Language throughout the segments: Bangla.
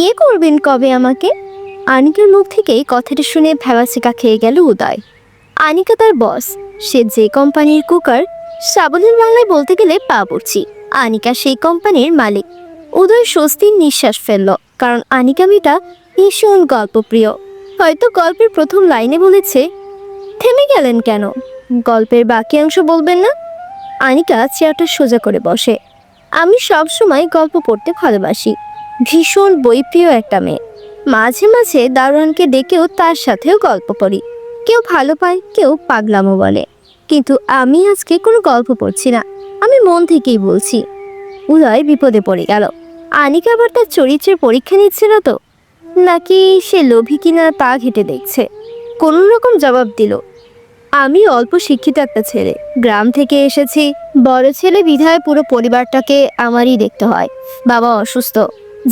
বিয়ে করবেন কবে আমাকে? আনিকার মুখ থেকে এই কথাটা শুনে ভ্যাবাচিকা খেয়ে গেল উদয়। আনিকা তার বস, সে যে কোম্পানির কুকার, সাবলীল বাংলায় বলতে গেলে বাবুর্চি। আনিকা সেই কোম্পানির মালিক। উদয় স্বস্তির নিঃশ্বাস ফেলল, কারণ আনিকা মেয়েটা ভীষণ গল্পপ্রিয়। হয়তো গল্পের প্রথম লাইনে বলেছে, থেমে গেলেন কেন? গল্পের বাকি অংশ বলবেন না? আনিকা চেয়ারটা সোজা করে বসে। আমি সব সময় গল্প পড়তে ভালোবাসি, ভীষণ বইপ্রিয় একটা মেয়ে। মাঝে মাঝে দারোয়ানকে ডেকেও তার সাথেও গল্প পড়ি। কেউ ভালো পায়, কেউ পাগলামো বলে, কিন্তু আমি আজকে কোনো গল্প পড়ছি না, আমি মন থেকেই বলছি। উদয় বিপদে পড়ে গেল। আনিকা আবার তার চরিত্রের পরীক্ষা নিচ্ছে না তো, নাকি সে লোভী কিনা তা ঘেটে দেখছে। কোনো রকম জবাব দিল, আমি অল্প শিক্ষিত একটা ছেলে, গ্রাম থেকে এসেছি। বড় ছেলে বিধায় পুরো পরিবারটাকে আমারই দেখতে হয়। বাবা অসুস্থ,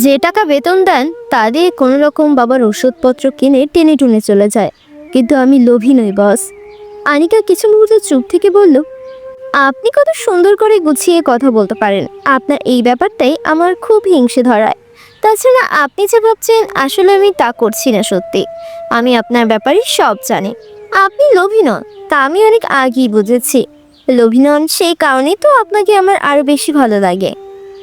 যে টাকা বেতন দেন তা দিয়ে কোনো রকম বাবার ওষুধপত্র কিনে টেনে টুনে চলে যায়। কিন্তু আমি লোভী নই বস। আনিকা কিছু মুহূর্ত চুপ থেকে বলল, আপনি কত সুন্দর করে গুছিয়ে কথা বলতে পারেন, আপনার এই ব্যাপারটাই আমার খুব হিংসে ধরায়। তাছাড়া আপনি যে ভাবছেন আসলে আমি তা করছি না। সত্যি আমি আপনার ব্যাপারে সব জানি। আপনি লোভী নন, তা আমি অনেক আগেই বুঝেছি। লোভী নন সেই কারণেই তো আপনাকে আমার আরো বেশি ভালো লাগে।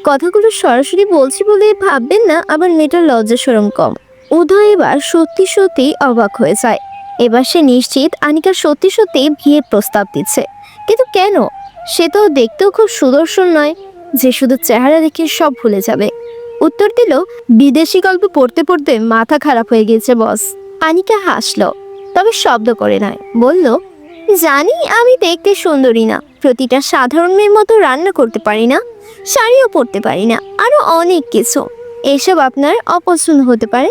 কথাগুলো সরাসরি বলছি বলে ভাববেন না আবার মেয়েটার লজ্জা শরম কম। উদয় এবার সত্যি সত্যি অবাক হয়ে যায়। এবার সে নিশ্চিত আনিকা সত্যি সত্যি বিয়ের প্রস্তাব দিচ্ছে। কিন্তু কেন? সে তো দেখতেও খুব সুদর্শন নয় যে শুধু চেহারা দেখে সব ভুলে যাবে। উত্তর দিল, বিদেশি গল্প পড়তে পড়তে মাথা খারাপ হয়ে গেছে বস। আনিকা হাসলো, তবে শব্দ করে নয়। বলল, জানি আমি দেখতে সুন্দরী না, প্রতিটা সাধারণ মেয়ের মতো রান্না করতে পারি না, শাড়িও পরতে পারি না, আরো অনেক কিছু। এসব আপনার অপছন্দ হতে পারে,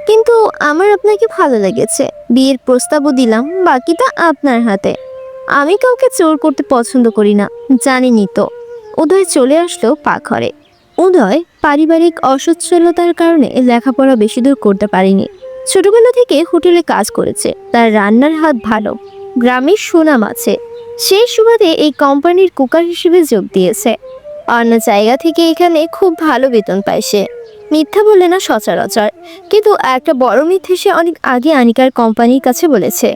কিন্তু আমার আপনাকে ভালো লেগেছে, বিয়ের প্রস্তাবও দিলাম, বাকিটা আপনার হাতে। আমি কাউকে জোর করতে পছন্দ করি না, জানেনই তো। উদয় চলে আসলো পাকঘরে। উদয় পারিবারিক অসচ্ছলতার কারণে লেখাপড়া বেশি দূর করতে পারেনি। ছোটবেলা থেকে হোটেলে কাজ করেছে, তার রান্নার হাত ভালো, গ্রামের সুনাম আছে। সেই সুবাদে এই কোম্পানির কুকার হিসেবে যোগ দিয়েছে। অন্য জায়গা থেকে এখানে খুব ভালো বেতন পায় সে। মিথ্যা বলে না সচরাচর, কিন্তু একটা বড় মিথ্যে সে অনেক আগে আনিকার কোম্পানির কাছে বলেছে।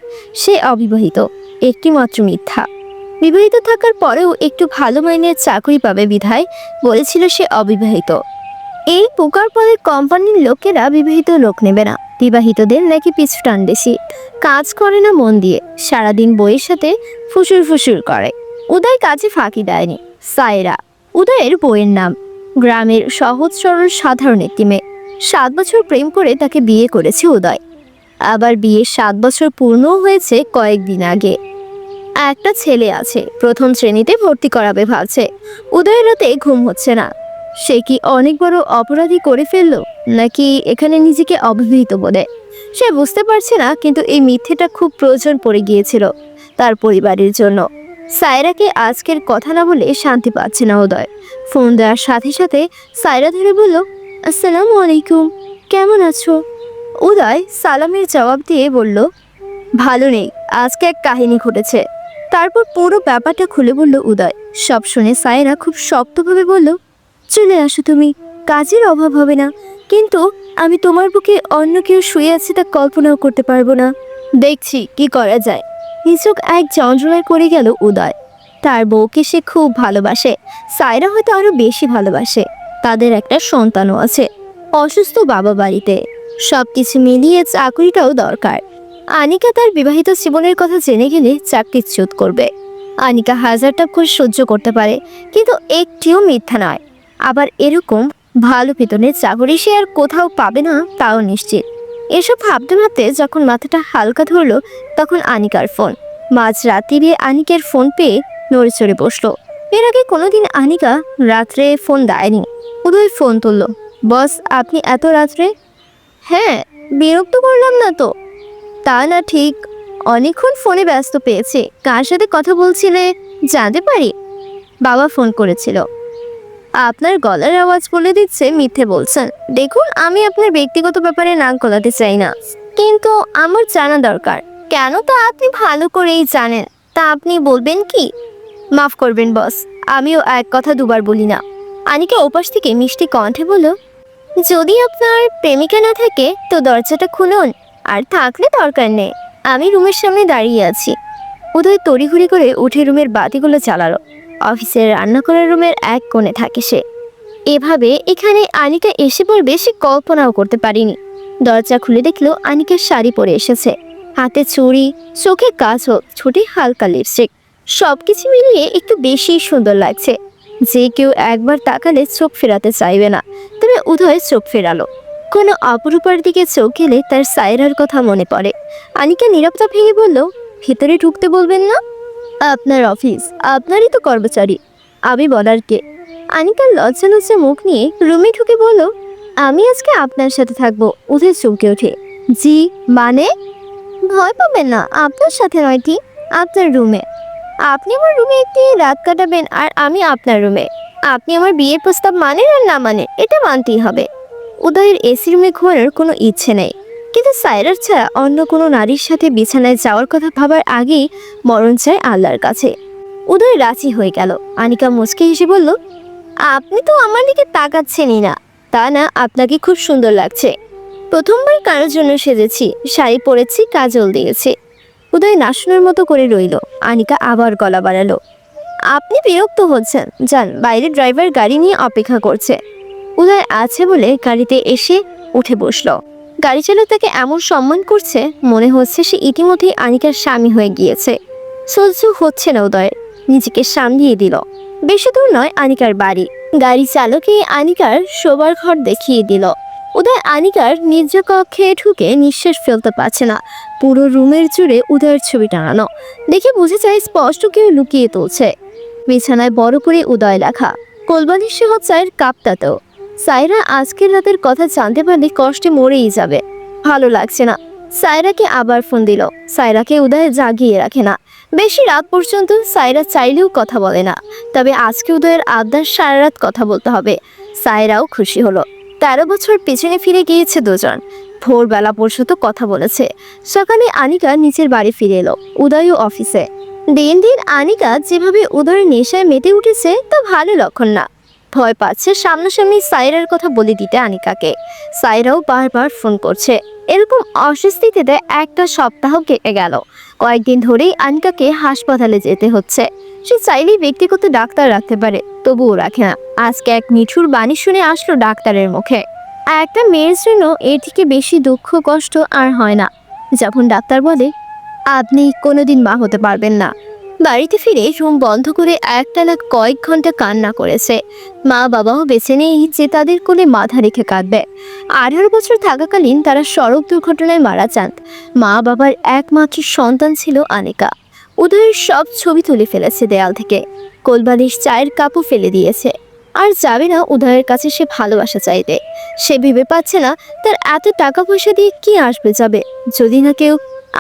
সে অবিবাহিত, একটি মাত্র মিথ্যা। বিবাহিত থাকার পরেও একটু ভালো মাইনের চাকরি পাবে বিধায় বলেছিল সে অবিবাহিত। এই পোকার পদের কোম্পানির লোকেরা বিবাহিত লোক নেবে না, বিবাহিতদের নাকি পিছু টান বেশি। কাজ করে না মন দিয়ে, সারাদিন বইয়ের সাথে ফুসুর ফুসুর করে। উদয় কাজে ফাঁকি দেয়নি। সায়রা উদয়ের বইয়ের নাম। গ্রামের সহজ সরল সাধারণ একটি মেয়ে। 7 বছর প্রেম করে তাকে বিয়ে করেছে উদয়। আবার বিয়ের 7 বছর পূর্ণও হয়েছে কয়েকদিন আগে। একটা ছেলে আছে, প্রথম শ্রেণীতে ভর্তি করাবে ভাবছে। উদয়ের রাতে ঘুম হচ্ছে না। সে কি অনেক বড় অপরাধী করে ফেললো, নাকি এখানে নিজেকে অবিবাহিত বলে? সে বুঝতে পারছে না, কিন্তু এই মিথ্যেটা খুব প্রয়োজন পড়ে গিয়েছিল তার পরিবারের জন্য। সায়রাকে আজকের কথা না বলে শান্তি পাচ্ছে না উদয়। ফোন দেওয়ার সাথে সাথে সায়রা ধরে বলল, আসসালামু আলাইকুম, কেমন আছো? উদয় সালামের জবাব দিয়ে বলল, ভালো নেই, আজকে এক কাহিনী ঘটেছে। তারপর পুরো ব্যাপারটা খুলে বলল উদয়। সব শুনে সায়রা খুব শক্তভাবে বলল, চলে আসো তুমি, কাজের অভাব হবে না, কিন্তু আমি তোমার বুকে অন্য কেউ শুয়ে আছে তা কল্পনাও করতে পারবো না। দেখছি কি করা যায়। নিচক এক যন্ত্রণায় করে গেল উদয়। তার বউকে সে খুব ভালোবাসে, সায়রা হয়তো আরো বেশি ভালোবাসে। তাদের একটা সন্তানও আছে, অসুস্থ বাবা বাড়িতে। সবকিছু মিলিয়ে চাকরিটাও দরকার। আনিকা তার বিবাহিত জীবনের কথা জেনে গেলে চাকরিচ্যুত করবে। আনিকা হাজারটা করে সহ্য করতে পারে, কিন্তু একটিও মিথ্যা নয়। আবার এরকম ভালো বেতনের চাকরি সে আর কোথাও পাবে না তাও নিশ্চিত। এসব ভাবতে ভাবতে যখন মাথাটা হালকা ধরলো, তখন আনিকার ফোন। মাঝ রাত্রিরে আনিকের ফোন পেয়ে নড়ে চড়ে বসলো। এর আগে কোনোদিন আনিকা রাত্রে ফোন দেয়নি। উদয় ফোন তুলল, বস আপনি এত রাত্রে? হ্যাঁ, বিরক্ত করলাম না তো? তা না ঠিক, অনেকক্ষণ ফোনে ব্যস্ত পেয়েছে। কার সাথে কথা বলছিলে জানতে পারি? বাবা ফোন করেছিল। আপনার গলার আওয়াজ বলে দিচ্ছে মিথ্যে বলছেন। দেখুন, আমি আপনার ব্যক্তিগত ব্যাপারে নাক গলাতে চাই না, কিন্তু আমার জানা দরকার। কেন তা আপনি ভালো করেই জানেন, তা আপনি বলবেন কি? মাফ করবেন বস, আমিও এক কথা দুবার বলি না। আনিকা ওপাশ থেকে মিষ্টি কণ্ঠে বলল, যদি আপনার প্রেমিকা না থাকে তো দরজাটা খুলুন, আর থাকলে দরকার নেই, আমি রুমের সামনে দাঁড়িয়ে আছি। উদয় তড়িঘড়ি করে উঠে রুমের বাতিগুলো জ্বালালো। অফিসের রান্না করার রুমের এক কোণে থাকে সে। এভাবে এখানে আনিকা এসে পড়বে সে কল্পনাও করতে পারিনি। দরজা খুলে দেখলো আনিকার শাড়ি পরে এসেছে, হাতে চুড়ি, চোখে কাজল, ঠোঁটে হালকা লিপস্টিক। সবকিছু মিলিয়ে একটু বেশি সুন্দর লাগছে। যে কেউ একবার তাকালে চোখ ফেরাতে চাইবে না। তবে উদয় চোখ ফেরালো। কোনো অপরূপার দিকে চোখ গেলে তার সায়রার কথা মনে পড়ে। আনিকা নীরবতা ভেঙে বলল, ভিতরে ঢুকতে বলবেন না? আপনার অফিস, আপনারই তো কর্মচারী, আমি বলার কে? আনিকার লজ্জা লজ্জা মুখ নিয়ে রুমে ঢুকে বলল, আমি আজকে আপনার সাথে থাকবো। উদয় চমকে ওঠে, জি মানে? ভয় পাবেন না, আপনার সাথে নয়, ঠিক আপনার রুমে। আপনি আমার রুমে একটি রাত কাটাবেন আর আমি আপনার রুমে। আপনি আমার বিয়ের প্রস্তাব মানেন আর না মানেন এটা মানতেই হবে। উদয়ের এসি রুমে ঘুমানোর কোনো ইচ্ছে নেই, কিন্তু সায়রার ছাড়া অন্য কোনো নারীর সাথে বিছানায় যাওয়ার কথা ভাবার আগেই মরণ চায় আল্লাহর কাছে। উদয় রাজি হয়ে গেল। আনিকা মুচকে হেসে বলল, আপনি তো আমার দিকে তাকাচ্ছেনই না। তা না, আপনাকে খুব সুন্দর লাগছে। প্রথমবার কারোর জন্য সেজেছি, শাড়ি পরেছি, কাজল দিয়েছি। উদয় নাশনের মতো করে রইল। আনিকা আবার গলা বাড়ালো, আপনি বিরক্ত হচ্ছেন, যান, বাইরে ড্রাইভার গাড়ি নিয়ে অপেক্ষা করছে। উদয় আছে বলে গাড়িতে এসে উঠে বসলো। গাড়ি চালক তাকে এমন সম্মান করছে, মনে হচ্ছে সে ইতিমধ্যেই আনিকার স্বামী হয়ে গিয়েছে। সহ্য হচ্ছে না উদয়ের, নিজেকে সামলিয়ে দিল। বেশি দূর নয় আনিকার বাড়ি। গাড়ি চালকে আনিকার শোবার ঘর দেখিয়ে দিল। উদয় আনিকার নিজ কক্ষে ঢুকে নিঃশ্বাস ফেলতে পারছে না। পুরো রুমের জুড়ে উদয়ের ছবি টানানো, দেখে বুঝে যায় স্পষ্ট কেউ লুকিয়ে তুলছে। বিছানায় বড় করে উদয় লেখা, কোলবালিশ সহ চায়ের কাপটাতেও। সায়রা আজকের রাতের কথা জানতে পারলে কষ্টে মরেই যাবে। ভালো লাগছে না। সায়রাকে আবার ফোন দিল। সায়রাকে উদয় জাগিয়ে রাখে না। বেশি রাত পর্যন্ত সায়রা চাইলেও কথা বলে না। তবে আজকে উদয়ের আবদার সারা রাত কথা বলতে হবে। সায়রাও খুশি হলো। 13 বছর পেছনে ফিরে গিয়েছে দুজন। ভোরবেলা পর্যন্ত কথা বলেছে। সকালে আনিকা নিজের বাড়ি ফিরে এলো, উদয়ও অফিসে। দিন দিন আনিকা যেভাবে উদয়ের নেশায় মেতে উঠেছে তা ভালো লক্ষণ না। ভয় পাচ্ছে সামনাসামনি সায়রার কথা বলে দিতে আনিকাকে। সায়রাও বারবার ফোন করছে। এরকম অস্বস্তিতে একটা সপ্তাহ কেটে গেল। কয়েকদিন ধরেই আনিকাকে হাসপাতালে যেতে হচ্ছে। সে চাইলেই ব্যক্তিগত ডাক্তার রাখতে পারে, তবুও রাখে না। আজকে এক নিঠুর বাণী শুনে আসলো ডাক্তারের মুখে, একটা মেয়ের জন্য এর থেকে বেশি দুঃখ কষ্ট আর হয় না। যখন ডাক্তার বলে, আপনি কোনোদিন মা হতে পারবেন না। বাড়িতে ফিরে রুম বন্ধ করে একটানা কয়েক ঘন্টা কান্না করেছে। মা বাবাও বেছে নেই যে তাদের কোলে মাথা রেখে কাঁদবে। 18 বছর থাকাকালীন তারা সড়ক দুর্ঘটনায় মারা যান। মা বাবার একমাত্র সন্তান ছিল আনিকা। উদয়ের সব ছবি তুলে ফেলেছে দেয়াল থেকে। কোলবালিশ, চায়ের কাপও ফেলে দিয়েছে। আর যাবে না উদয়ের কাছে সে ভালোবাসা চাইতে। সে ভেবে পাচ্ছে না তার এত টাকা পয়সা দিয়ে কি আসবে যাবে, যদি না কেউ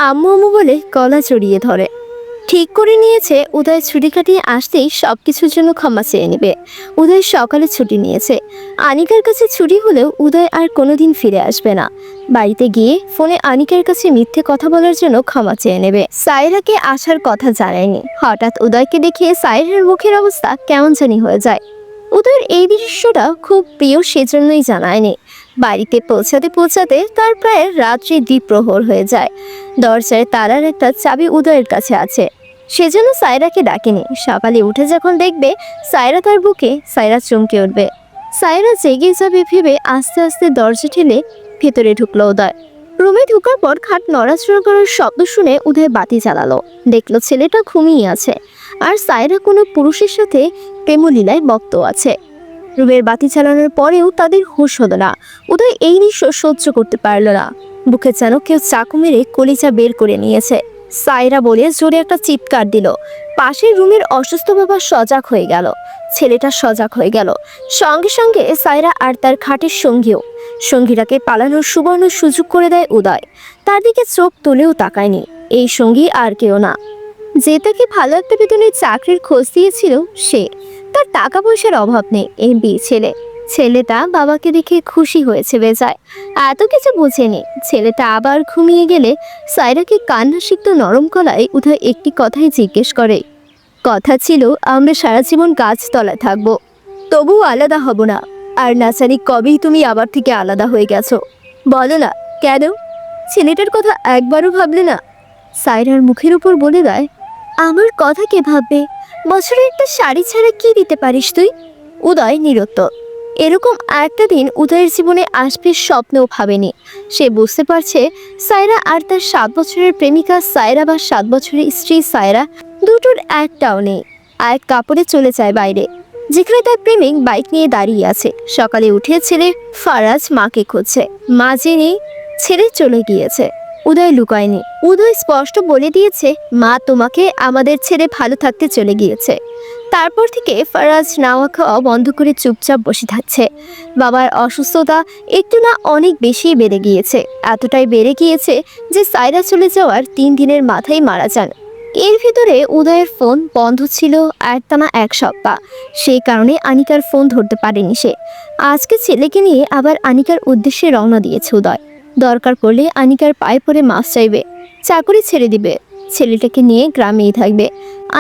আম্মু আম্মু বলে গলা জড়িয়ে ধরে। ঠিক করে নিয়েছে উদয় ছুটি কাটিয়ে আসতেই সবকিছুর জন্য ক্ষমা চেয়ে নেবে। উদয় সকালে ছুটি নিয়েছে। আনিকার কাছে ছুটি হলেও উদয় আর কোনোদিন ফিরে আসবে না। বাড়িতে গিয়ে ফোনে আনিকার কাছে মিথ্যে কথা বলার জন্য ক্ষমা চেয়ে নেবে। সায়রাকে আসার কথা জানায়নি। হঠাৎ উদয়কে দেখে সায়রার মুখের অবস্থা কেমন জানি হয়ে যায়। উদয়ের এই দৃশ্যটা খুব প্রিয়, সেজন্যই জানায়নি। বাড়িতে পৌঁছাতে পৌঁছাতে তার প্রায় রাত্রি দ্বিপ্রহর হয়ে যায়। দরজায় তালার একটা চাবি উদয়ের কাছে আছে, সেজন্য সায়রাকে ডাকেনি। সকালে উঠে যখন দেখবে সায়রা তার বুকে, সায়রা চমকে উঠবে। সায়রা জেগে যাবে ভেবে আস্তে আস্তে দরজা ঠেলে ভেতরে ঢুকলো উদয়। রুমে ঢুকার পর খাট নড়াচড়া করার শব্দ শুনে উদয় বাতি জ্বালালো। দেখলো ছেলেটা ঘুমিয়ে আছে, আর সায়রা কোনো পুরুষের সাথে প্রেমলীলায় মত্ত আছে। রুমের বাতি চালানোর পরেও তাদের হুঁশ হলো না। উদয় এই দৃশ্য সহ্য করতে পারল না। বুকে যেন কেউ চাকু মেরে কলিজা বের করে নিয়েছে। সায়রা বলে জোরে একটা চিৎকার দিল। পাশের রুমের অসুস্থ বাবা সজাগ হয়ে গেল। ছেলেটা সজাগ হয়ে গেল। সঙ্গে সঙ্গে সায়রা আর তার খাটের সঙ্গীও। সঙ্গীটাকে পালানোর সুবর্ণ সুযোগ করে দেয় উদয়। তার দিকে চোখ তুলেও তাকায়নি। এই সঙ্গী আর কেউ না, যে তাকে ভালো একটা বেতনের চাকরির খোঁজ দিয়েছিল সে। তার টাকা পয়সার অভাব নেই। এমপি ছেলে। ছেলেটা বাবাকে দেখে খুশি হয়েছে বেজায়। এত কিছু বুঝেনি। ছেলেটা আবার ঘুমিয়ে গেলে সায়রাকে কান্না সিক্ত নরম গলায় উদয় একটি কথাই জিজ্ঞেস করে, কথা ছিল আমরা সারা জীবন গাছতলায় থাকবো, তবুও আলাদা হব না। আর না জানি কবেই তুমি আবার থেকে আলাদা হয়ে গেছো। বলো না কেন, ছেলেটার কথা একবারও ভাবলে না? সায়রার মুখের উপর বলে দেয়, আমার কথা কে ভাববে? বছরে একটা শাড়ি ছাড়া কি দিতে পারিস তুই? উদয় নিরুত্তর। এরকম একটা দিন উদয়ের জীবনে আসবে স্বপ্নেও ভাবেনি। সে বুঝতে পারছে সায়রা আর তার 7 বছরের প্রেমিকা সায়রা বা 7 বছরের স্ত্রী সায়রা দুটোর একটাও নেই। এক কাপড়ে চলে যায় বাইরে, যেখানে তার প্রেমিক বাইক নিয়ে দাঁড়িয়ে আছে। সকালে উঠে ছেলে ফারাজ মাকে খুঁজছে, মা জেনে ছেড়ে চলে গিয়েছে। উদয় লুকায়নি, উদয় স্পষ্ট বলে দিয়েছে মা তোমাকে আমাদের ছেড়ে ভালো থাকতে চলে গিয়েছে। তারপর থেকে ফারাজ নাওয়া খাওয়া বন্ধ করে চুপচাপ বসে থাকছে। বাবার অসুস্থতা একটু না অনেক বেশি বেড়ে গিয়েছে, এতটাই বেড়ে গিয়েছে যে সায়রা চলে যাওয়ার 3 দিনের মাথায় মারা যান। এর ভিতরে উদয়ের ফোন বন্ধ ছিল একটানা 1 সপ্তাহ। সেই কারণে আনিকার ফোন ধরতে পারেনি সে। আজকে ছেলেকে নিয়ে আবার আনিকার উদ্দেশ্যে রওনা দিয়েছে উদয়। দরকার পড়লে আনিকার পায়ে পড়ে মাফ চাইবে, চাকরি ছেড়ে দিবে, ছেলেটাকে নিয়ে গ্রামেই থাকবে।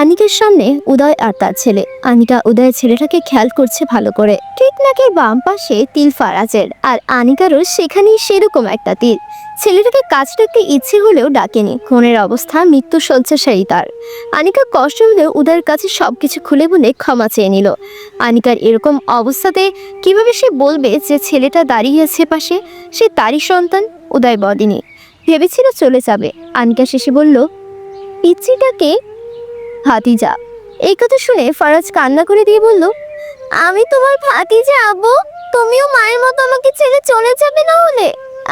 আনিকার সামনে উদয় আর তার ছেলে। আনিকা উদয়ের ছেলেটাকে খেয়াল করছে ভালো করে। ঠিক নাকের বাম পাশে তিল ফারাজের, আর আনিকারও সেখানেই সেরকম একটা তিল। ছেলেটাকে কাজ ডাকতে ইচ্ছে হলেও ডাকেনি, খুনের অবস্থা মৃত্যু শয্যাশায়ী তার। আনিকা কষ্ট হলেও উদয়ের কাছে সবকিছু খুলে বলে ক্ষমা চেয়ে নিল। আনিকার এরকম অবস্থাতে কিভাবে সে বলবে যে ছেলেটা দাঁড়িয়ে আছে পাশে, সে তারই সন্তান? উদয় বলেনি, ভেবেছিল চলে যাবে। আনিকা শেষে বলল, পিচ্চিটাকে ভাতিজা। এই কথা শুনে ফারাজ কান্না করে দিয়ে বলল, আমি তোমার ভাতিজা আব্বু, তুমিও মায়ের মতো আমাকে ছেড়ে চলে যাবে? না হলে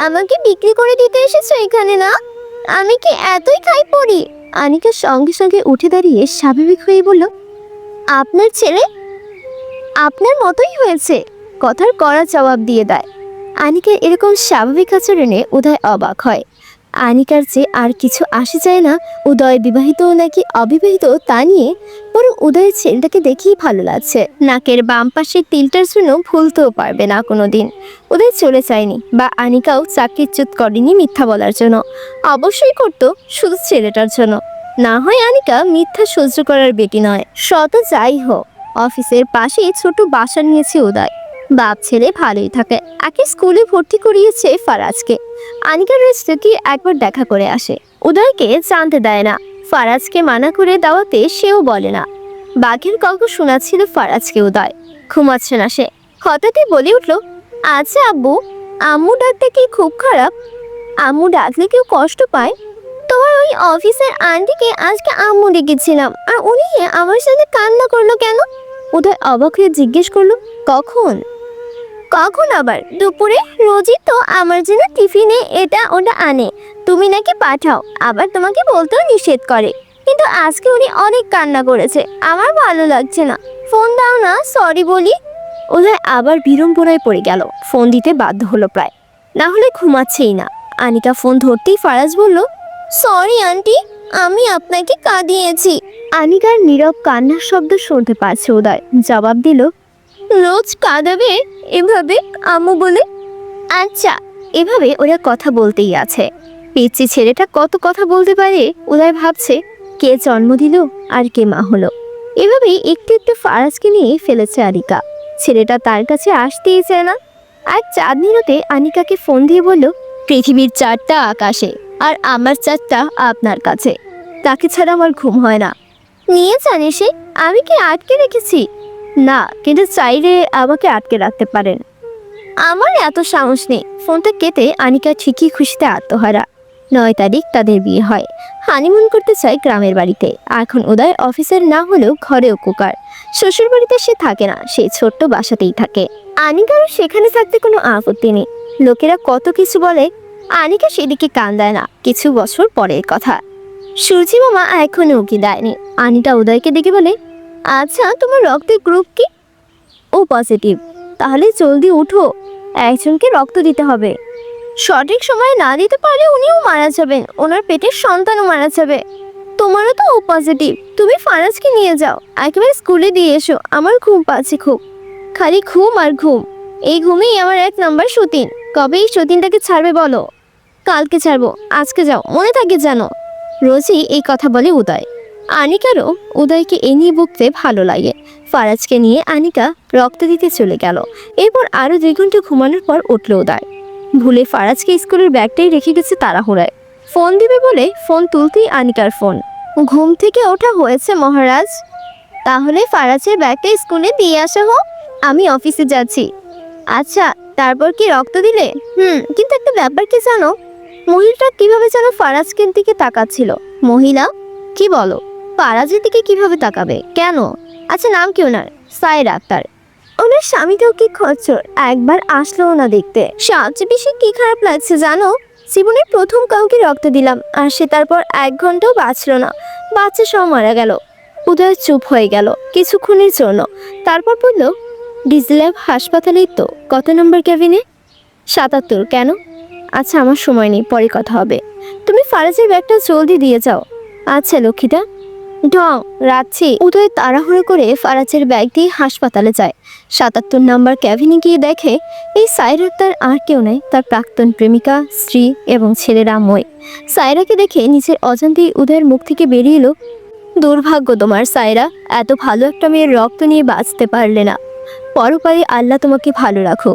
আমাকে বিক্রি করে দিতে এসেছো এখানে? না, আমি কি এতই খাই পড়ি? আনিকা সঙ্গে সঙ্গে উঠে দাঁড়িয়ে স্বাভাবিক হয়ে বলল, আপনার ছেলে আপনার মতোই হয়েছে। কথার কড়া জবাব দিয়ে দেয়। আনিকার এরকম স্বাভাবিক আচরণে উদয় অবাক হয়। আনিকার যে আর কিছু আসে যায় না, উদয় বিবাহিত নাকি অবিবাহিত তা নিয়ে, বরং উদয়ের ছেলেটাকে দেখেই ভালো লাগছে। নাকের বাম পাশের তিলটার জন্য ভুলতেও পারবে না কোনোদিন। উদয় চলে যায়নি, বা আনিকাও চাকরিচ্যুত করেনি মিথ্যা বলার জন্য। অবশ্যই করতো শুধু ছেলেটার জন্য। না হয় আনিকা মিথ্যা সহ্য করার বেটি নয়। শত যাই হোক, অফিসের পাশেই ছোট বাসা নিয়েছে উদয়। বাপ ছেলে ভালোই থাকে। একে স্কুলে ভর্তি করিয়েছে ফারাজকে। আনিকা রেস্টুরেন্টে একবার দেখা করে আসে, উদয়কে জানতে দেয় না। ফারাজকে মানা করে দেওয়াতে সেও বলে না। বাঘের গল্প শোনাচ্ছিল ফারাজকে উদয়। ঘুমাচ্ছে না সে। হঠাৎই বলে উঠল, আচ্ছা আব্বু, আম্মু ডাকতে কি খুব খারাপ? আম্মু ডাকলে কেউ কষ্ট পায়? তোমার ওই অফিসের আন্টিকে আজকে আম্মু ডেকেছিলাম, আর উনি আমার সাথে কান্না করলো কেন? উদয় অবাক হয়ে জিজ্ঞেস করলো, কখন? কখন আবার? দুপুরে। রোজই তো আমার জন্য টিফিনে এটা ওটা আনে, তুমি নাকি পাঠাও, আবার তোমাকে বলতেও নিষেধ করে। কিন্তু আজকে উনি অনেক কান্না করেছে, আমার ভালো লাগছে না। ফোন দাও না, সরি বলি। উদয় আবার বিড়ম্বনায় পড়ে গেল। ফোন দিতে বাধ্য হলো প্রায়, না হলে ঘুমাচ্ছেই না। আনিকা ফোন ধরতেই ফারাজ বলল, সরি আন্টি, আমি আপনাকে কাঁদিয়েছি। আনিকার নীরব কান্নার শব্দ শুনতে পাচ্ছে উদয়। জবাব দিল, রোজ কাঁদাবে এভাবে আম্মু বলে? আচ্ছা। এভাবে ওরা কথা বলতেই আছে। পিচ্চি ছেলেটা কত কথা বলতে পারে। উদয় ভাবছে, কে জন্ম দিল আর কে মা হলো। এভাবেই একটু একটু ফারাজকে নিয়ে ফেলেছে আনিকা। ছেলেটা তার কাছে আসতেই চায় না। আর চাঁদনিরতে আনিকাকে ফোন দিয়ে বলল, পৃথিবীর 4টা আকাশে, আর আমার 4টা আপনার কাছে। তাকে ছাড়া আমার ঘুম হয় না। নিয়ে জানে সে, আমি কি আটকে রেখেছি? না, কিন্তু চাইলে আমাকে আটকে রাখতে পারেন। আমার এত সাহস নেই। ফোনটা কেটে আনিকা ঠিকই খুশিতে আত্মহারা। 9 তারিখ তাদের বিয়ে হয়। হানিমুন করতে চায় গ্রামের বাড়িতে। এখন উদয় অফিসের না হলেও ঘরেও কুকার। শ্বশুর বাড়িতে সে থাকে না, সে ছোট্ট বাসাতেই থাকে। আনিকারও সেখানে থাকতে কোনো আপত্তি নেই। লোকেরা কত কিছু বলে, আনিকা সেদিকে কান দেয় না। কিছু বছর পরের কথা। সূর্যি মামা এখনো উকি দেয়নি। আনিকা উদয়কে ডেকে বলে, আচ্ছা তোমার রক্তের গ্রুপ কি? ও পজিটিভ। তাহলে জলদি উঠো, একজনকে রক্ত দিতে হবে। সঠিক সময়ে না দিতে পারলে উনিও মারা যাবেন, ওনার পেটের সন্তানও মারা যাবে। তোমারও তো ও পজিটিভ। তুমি ফারাজকে নিয়ে যাও, একেবারে স্কুলে দিয়ে এসো। আমার ঘুম পাচ্ছে খুব, খালি ঘুম আর ঘুম। এই ঘুমেই আমার 1 নাম্বার সতীন। কবে এই সতীনটাকে ছাড়বে বলো? কালকে ছাড়বো, আজকে যাও, মনে থাকে জানো। রোজই এই কথা বলে উদয়। আনিকারও উদয়কে এ নিয়ে বকতে ভালো লাগে। ফারাজকে নিয়ে আনিকা রক্ত দিতে চলে গেল। এরপর আরো 2 ঘন্টা ঘুমানোর পর উঠল উদয়। ভুলে ফারাজকে স্কুলের ব্যাগটাই রেখে গেছে তাড়াহুড়ায়। ফোন দিবে বলে ফোন তুলতেই আনিকার ফোন। ঘুম থেকে ওঠা হয়েছে মহারাজ? তাহলে ফারাজের ব্যাগটা স্কুলে দিয়ে আসা হোক, আমি অফিসে যাচ্ছি। আচ্ছা, তারপর কি রক্ত দিলে? কিন্তু একটা ব্যাপার কি জানো, মহিলাটা কিভাবে যেন ফারাজের দিকে তাকাচ্ছিল। মহিলা? কি বলো? ফারাজের দিকে কিভাবে তাকাবে? কেন? আচ্ছা, নাম কি ওনার? সায়রা আক্তার। ওনার স্বামীটাও কি খচ্চর, একবার আসলেও না দেখতে। সবচেয়ে বেশি কি খারাপ লাগছে জানো, জীবনের প্রথম কাউকে রক্ত দিলাম আর সে তারপর 1 ঘন্টাও বাঁচলো না, বাচ্চা সহ মারা গেল। উদয় চুপ হয়ে গেল কিছুক্ষণের জন্য, তারপর বলল, ডিজিল্যাব হাসপাতালেই তো। কত নম্বর কেবিনে? 77। কেন? আচ্ছা, আমার সময় নেই, পরে কথা হবে। তুমি ফারাজের ব্যাগটা জলদি দিয়ে যাও। আচ্ছা লক্ষ্মীটা। ঢং, রাখছি। উদয় তাড়াহুড়ো করে ফারাজের ব্যাগ দিয়ে হাসপাতালে যায়। 77 নম্বর ক্যাবিনে গিয়ে দেখে এই সায়রা তার আর কেউ নেই, তার প্রাক্তন প্রেমিকা, স্ত্রী এবং ছেলেরা মই। সায়রাকে দেখে নিজের অজান্তেই উদয়ের মুখ থেকে বেরিয়ে এলো, দুর্ভাগ্য তোমার সায়রা, এত ভালো একটা মেয়ের রক্ত নিয়ে বাঁচতে পারলে না। পরপারে আল্লাহ তোমাকে ভালো রাখো।